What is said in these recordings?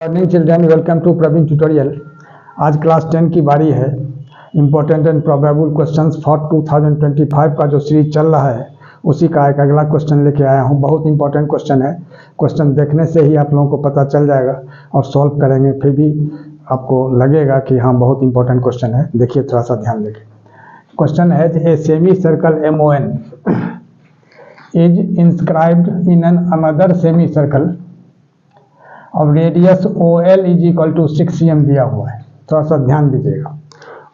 Morning children, welcome to Praveen tutorial. आज class 10 की बारी है। Important and probable questions for 2025 का जो सीरीज चल रहा है उसी का एक अगला क्वेश्चन लेके आया हूँ। बहुत इंपॉर्टेंट क्वेश्चन है। क्वेश्चन देखने से ही आप लोगों को पता चल जाएगा और सॉल्व करेंगे फिर भी आपको लगेगा कि हाँ बहुत इंपॉर्टेंट क्वेश्चन है। देखिए थोड़ा सा ध्यान देके। क्वेश्चन है a semicircle MON is inscribed in an another semicircle अब radius OL is equal to 6 cm दिया हुआ है। थोड़ा सा ध्यान दीजिएगा।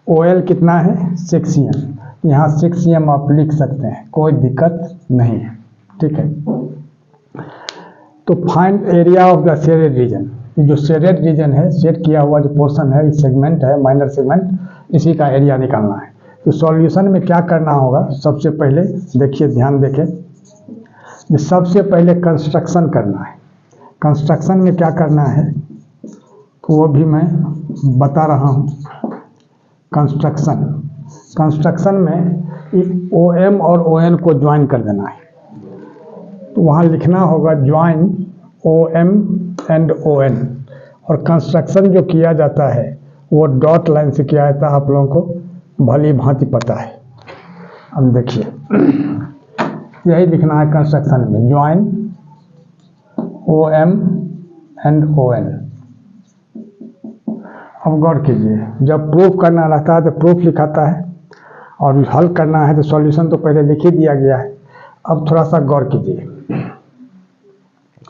OL कितना है? 6 cm। यहाँ 6 cm आप लिख सकते हैं, कोई दिक्कत नहीं है, ठीक है। तो find area of the shaded reason. ये जो शेडेड रीजन है, शेड किया हुआ जो पोर्शन है, इस सेगमेंट है, माइनर सेगमेंट, इसी का एरिया निकालना है। तो सॉल्यूशन में क्या करना होगा? सबसे पहले देखिए, ध्यान देखें, सबसे पहले कंस्ट्रक्शन करना है। कंस्ट्रक्शन में क्या करना है तो वो भी मैं बता रहा हूँ। कंस्ट्रक्शन में OM और ON को ज्वाइन कर देना है। तो वहाँ लिखना होगा ज्वाइन OM एंड ON। और कंस्ट्रक्शन जो किया जाता है वो डॉट लाइन से किया जाता है, आप लोगों को भली भांति पता है। अब देखिए यही लिखना है कंस्ट्रक्शन में, ज्वाइन OM एंड ON। अब गौर कीजिए, जब प्रूफ करना रहता है तो प्रूफ लिखाता है और हल करना है तो सॉल्यूशन तो पहले लिख ही दिया गया है। अब थोड़ा सा गौर कीजिए।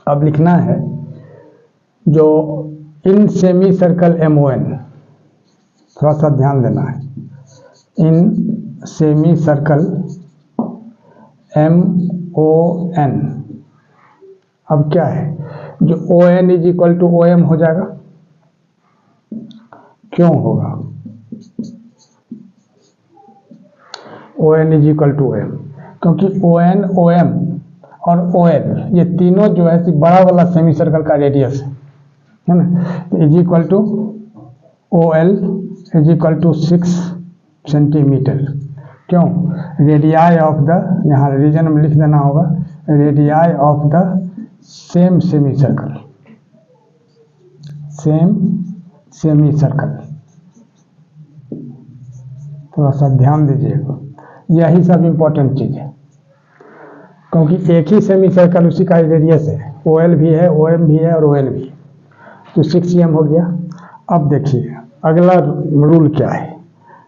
अब लिखना है जो इन सेमी सर्कल MON, थोड़ा सा ध्यान देना है। इन सेमी सर्कल MON अब क्या है, जो ON is equal to OM हो जाएगा। क्यों होगा? ON is equal to OM क्योंकि ON, OM और OL ये तीनों जो है बड़ा वाला सेमी सर्कल का रेडियस है ना। Is equal to OL is equal to 6 centimetre. क्यों? रेडियाई ऑफ द, यहाँ रीजन में लिख देना होगा, radii of the same semicircle, same semicircle. थोड़ा सा ध्यान दीजिएगा, यही सब इंपॉर्टेंट चीज है क्योंकि एक ही सेमी सर्कल उसी का रेडियस है। OL भी है, OM भी है और ON भी है। तो 6 cm हो गया। अब देखिए अगला रूल क्या है।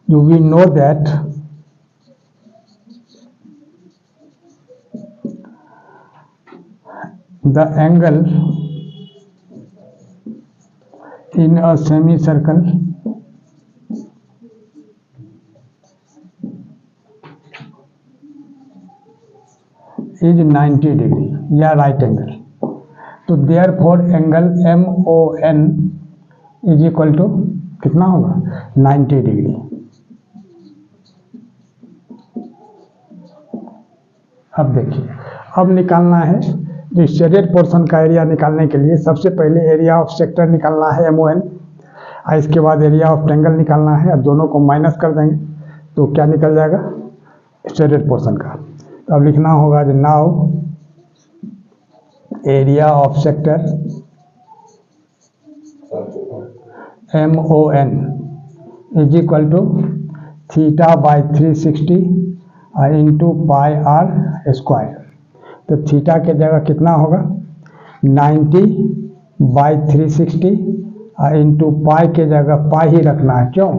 जो we know that the angle in a semicircle is 90 degree या राइट एंगल। तो therefore angle MON is equal to कितना होगा? 90 डिग्री। अब देखिए, अब निकालना है जो शेडेड पोर्शन का एरिया निकालने के लिए सबसे पहले एरिया ऑफ सेक्टर निकालना है MON, और इसके बाद एरिया ऑफ ट्रायंगल निकालना है। अब दोनों को माइनस कर देंगे तो क्या निकल जाएगा? शेडेड पोर्शन का। तो अब लिखना होगा जो now area of sector MON is equal to θ/360 into πr square. तो थीटा के जगह कितना होगा? 90/360 इंटू पाई के जगह पाई ही रखना है। क्यों?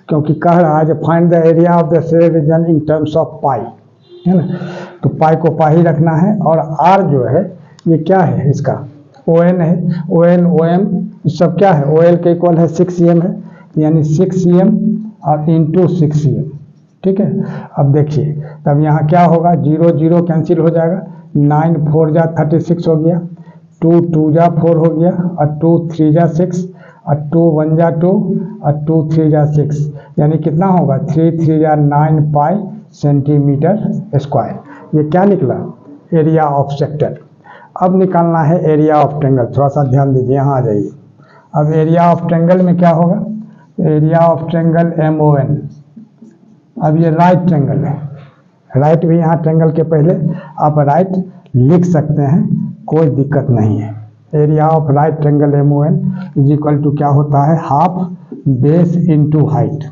क्योंकि कह रहा है find the area of the shaded region in terms of pi, है ना। तो पाई को पाई ही रखना है। और R जो है ये क्या है? इसका ON है। ON OM सब क्या है? OL के इक्वल है 6 cm है, यानी 6 cm और इंटू 6 cm, ठीक है। अब देखिए तब यहाँ क्या होगा? 0 0 कैंसिल हो जाएगा। 9 4 जा 36 हो गया, 2 2 जा 4 हो गया, और 2 3 जा 6, और 2 1 जा 2, और 2 3 जा 6, यानी कितना होगा? 3 3 जा 9 पाई सेंटीमीटर स्क्वायर। ये क्या निकला? Area of sector. अब निकालना है एरिया ऑफ ट्रायंगल। थोड़ा सा ध्यान दीजिए, यहाँ आ जाइए। अब एरिया ऑफ ट्रायंगल में क्या होगा? Area of triangle MON। अब ये राइट ट्रायंगल है, राइट भी यहाँ ट्रायंगल के पहले आप राइट लिख सकते हैं, कोई दिक्कत नहीं है, area of right triangle MON is equal to क्या होता है, हाफ बेस इनटू हाइट।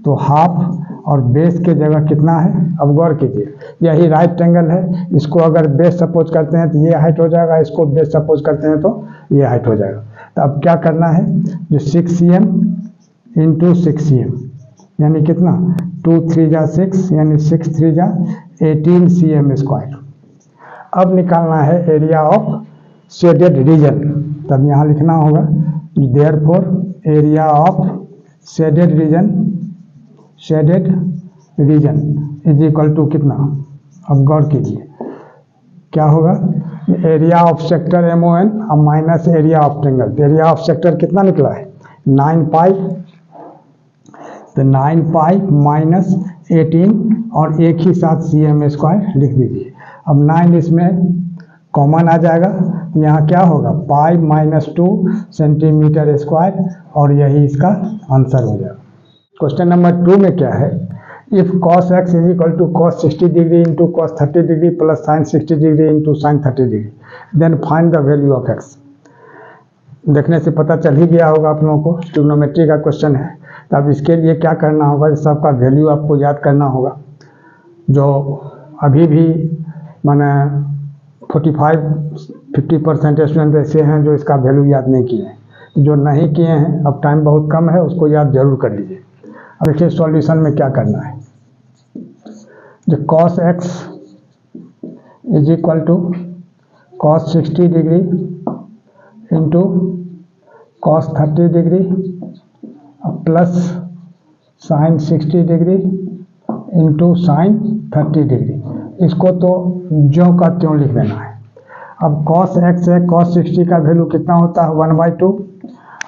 तो हाफ और बेस के जगह कितना है, अब गौर कीजिए, यही राइट ट्रायंगल है, इसको अगर बेस सपोज करते हैं तो ये हाइट हो जाएगा, इसको बेस सपोज करते हैं तो ये हाइट हो जाएगा। तो अब क्या करना है, जो 6 cm इंटू 6 cm यानी कितना, 2 3 जा 6 यानी 6 3 जा 18 cm स्क्वायर। अब निकालना है एरिया ऑफ शेडेड रीजन। तब यहाँ लिखना होगा therefore area of shaded region is equal to कितना, अब गौर कीजिए क्या होगा, एरिया ऑफ सेक्टर MON और minus area of triangle. Area of sector कितना निकला है, 9 पाई, तो 9 पाई माइनस 18 और एक ही साथ cm स्क्वायर लिख दीजिए। अब 9 इसमें कॉमन आ जाएगा, यहाँ क्या होगा, पाई माइनस 2 सेंटीमीटर स्क्वायर और यही इसका आंसर हो जाएगा। क्वेश्चन नंबर 2 में क्या है, if cos x is equal to cos 60 degree into cos 30 degree plus sin 60 degree into sin 30 degree, then find the value of x। देखने से पता चल ही गया होगा आप लोगों को, ट्रिग्नोमेट्री का क्वेश्चन है। तो अब इसके लिए क्या करना होगा, इस सबका वैल्यू आपको याद करना होगा। जो अभी भी मैंने 45-50% स्टूडेंट ऐसे हैं जो इसका वैल्यू याद नहीं किए हैं, जो नहीं किए हैं, अब टाइम बहुत कम है, उसको याद जरूर कर लीजिए। अब देखिए सॉल्यूशन में क्या करना है, जो cos x is equal to cos 60 degree into cos 30 degree plus sin 60 degree into sin 30 degree, इसको तो ज्यों का त्यों लिख देना है। अब cos x है, cos 60 का वैल्यू कितना होता है 1/2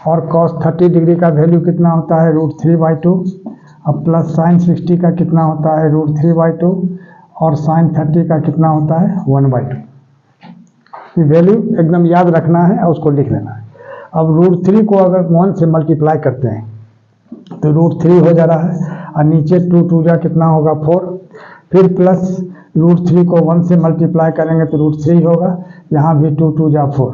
और cos 30 डिग्री का वैल्यू कितना होता है √3/2, अब प्लस sin 60 का कितना होता है √3/2 और sin 30 का कितना होता है 1/2। वैल्यू एकदम याद रखना है और उसको लिख लेना है। अब √3 को अगर 1 से मल्टीप्लाई करते हैं तो √3 हो जा रहा है और नीचे 2 2 जा कितना होगा 4, फिर प्लस √3 को 1 से मल्टीप्लाई करेंगे तो √3 होगा, यहाँ भी 2 2 जा 4।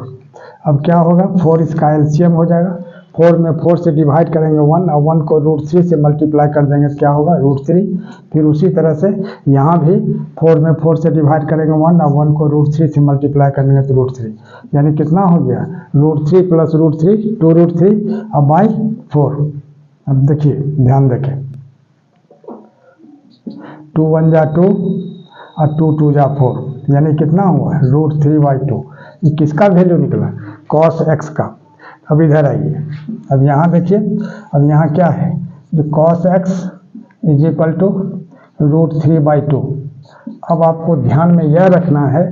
अब क्या होगा, 4 इसका एलसीएम हो जाएगा, 4 में 4 से डिवाइड करेंगे 1 और 1 को √3 से मल्टीप्लाई कर देंगे तो क्या होगा √3। फिर उसी तरह से यहाँ भी 4 में 4 से डिवाइड करेंगे 1 और 1 को √3 से मल्टीप्लाई करेंगे तो √3, यानी कितना हो गया √3 प्लस √3 2√3 अब बाई 4। अब देखिए ध्यान देखें, 2 1 जा 2 और 2 2 जा 4, यानी कितना हुआ √3/2। ये किसका वैल्यू निकला, cos x का। अब इधर आइए, अब यहाँ देखिए, अब यहाँ क्या है, जो cos x is equal to √3/2। अब आपको ध्यान में यह रखना है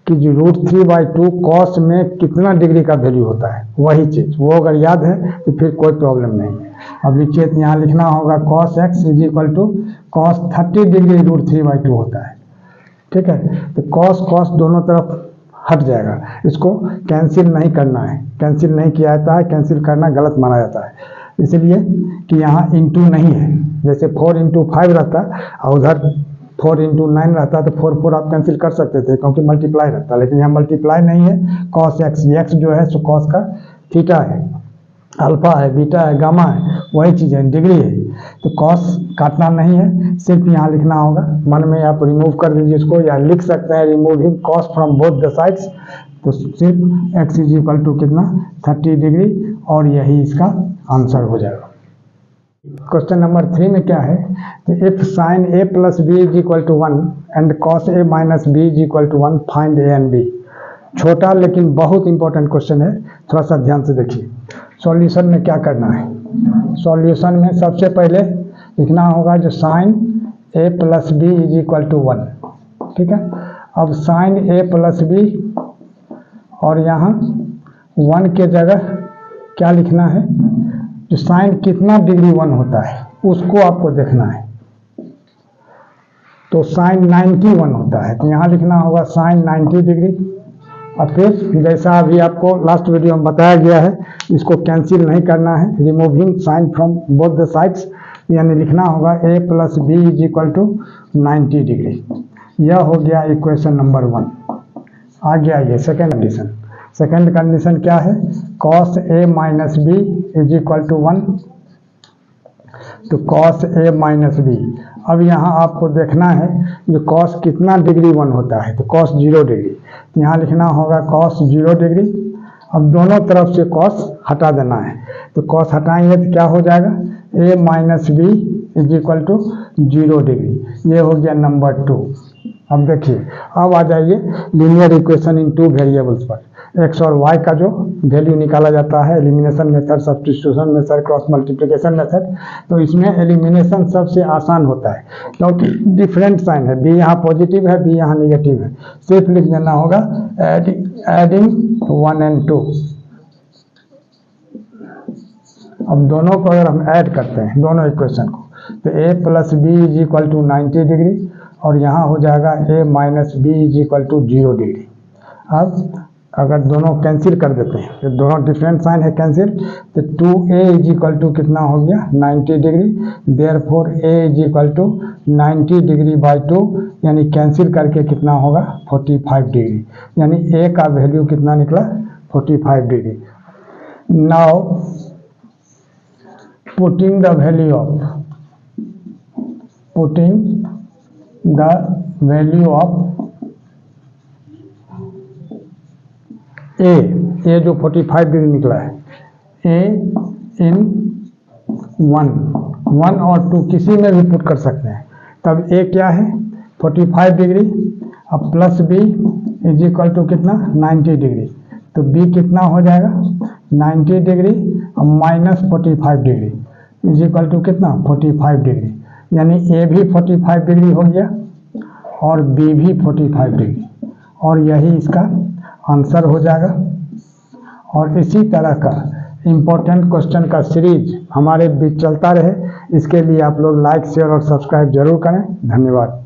कि जो √3/2 cos में कितना डिग्री का वैल्यू होता है, वही चीज़, वो अगर याद है तो फिर कोई प्रॉब्लम नहीं है। अब लिखिए, यहाँ लिखना होगा cos x is equal to cos 30 degree √3/2 होता है, ठीक है। तो cos दोनों तरफ हट जाएगा, इसको कैंसिल नहीं करना है, कैंसिल नहीं किया जाता है, कैंसिल करना गलत माना जाता है, इसलिए कि यहाँ इंटू नहीं है। जैसे 4 × 5 रहता और उधर 4 × 9 रहता तो 4 4 आप कैंसिल कर सकते थे क्योंकि मल्टीप्लाई रहता, लेकिन यहाँ मल्टीप्लाई नहीं है। cos x जो है सो cos का थीटा है, अल्फा है, बीटा है, गामा है, वही चीज़ है, डिग्री है। तो cos काटना नहीं है, सिर्फ यहाँ लिखना होगा, मन में आप रिमूव कर दीजिए इसको, या लिख सकते हैं removing cos from both the sides. तो सिर्फ x इज इक्वल टू कितना 30 डिग्री और यही इसका आंसर हो जाएगा। क्वेश्चन नंबर 3 में क्या है, तो if sin a plus b is equal to 1 and cos a minus b is equal to 1 find a and b। छोटा लेकिन बहुत इंपॉर्टेंट क्वेश्चन है, थोड़ा सा ध्यान से देखिए। सॉल्यूशन में क्या करना है, सॉल्यूशन में सबसे पहले लिखना होगा जो sin a plus b is equal to 1, ठीक है। अब sin a प्लस b और यहाँ 1 के जगह क्या लिखना है, जो sin कितना डिग्री 1 होता है उसको आपको देखना है। तो sin 91 होता है, तो यहाँ लिखना होगा sin 90 डिग्री। और फिर जैसा अभी आपको लास्ट वीडियो में बताया गया है, इसको कैंसिल नहीं करना है, removing sine from both the sides, यानी लिखना होगा a plus B is equal to 90 degree. यह हो गया इक्वेशन नंबर 1। आ गया ये सेकेंड कंडीशन। सेकेंड कंडीशन क्या है, cos a minus B is equal to 1, तो cos a माइनस बी। अब यहाँ आपको देखना है जो cos कितना डिग्री 1 होता है, तो cos 0 डिग्री, तो यहाँ लिखना होगा cos 0 डिग्री। अब दोनों तरफ से cos हटा देना है, तो cos हटाएंगे तो क्या हो जाएगा, a minus B is equal to 0 degree. ये हो गया नंबर 2। अब देखिए, अब आ जाइए लीनियर इक्वेशन इन 2 वेरिएबल्स पर। x और y का जो वैल्यू निकाला जाता है elimination method, substitution method, cross multiplication method, तो इसमें एलिमिनेशन सबसे आसान होता है क्योंकि डिफरेंट साइन है, b यहाँ पॉजिटिव है, b यहाँ नेगेटिव है। सिर्फ लिख देना होगा एडिंग 1 and 2। अब दोनों को अगर हम ऐड करते हैं दोनों इक्वेशन को, तो a plus B is equal to 90 degree और यहाँ हो जाएगा a minus B is equal to 0 degree. अब अगर दोनों कैंसिल कर देते हैं, तो दोनों डिफरेंट साइन है कैंसिल, तो 2a इज इक्वल टू कितना हो गया 90 degree, therefore a is equal to 90 degree by 2, यानी कैंसिल करके कितना होगा 45 डिग्री, यानी a का वैल्यू कितना निकला 45 degree. Now putting the value of A जो 45 डिग्री निकला है, ए इन 1 और 2 किसी में भी पुट कर सकते हैं। तब ए क्या है 45 डिग्री, अब plus B is equal to कितना 90 डिग्री, तो बी कितना हो जाएगा 90 डिग्री अब minus 45 degree is equal to कितना 45 डिग्री, यानी ए भी 45 डिग्री हो गया और बी भी 45 डिग्री, और यही इसका आंसर हो जाएगा। और इसी तरह का इम्पोर्टेंट क्वेश्चन का सीरीज हमारे बीच चलता रहे, इसके लिए आप लोग लाइक शेयर और सब्सक्राइब जरूर करें। धन्यवाद।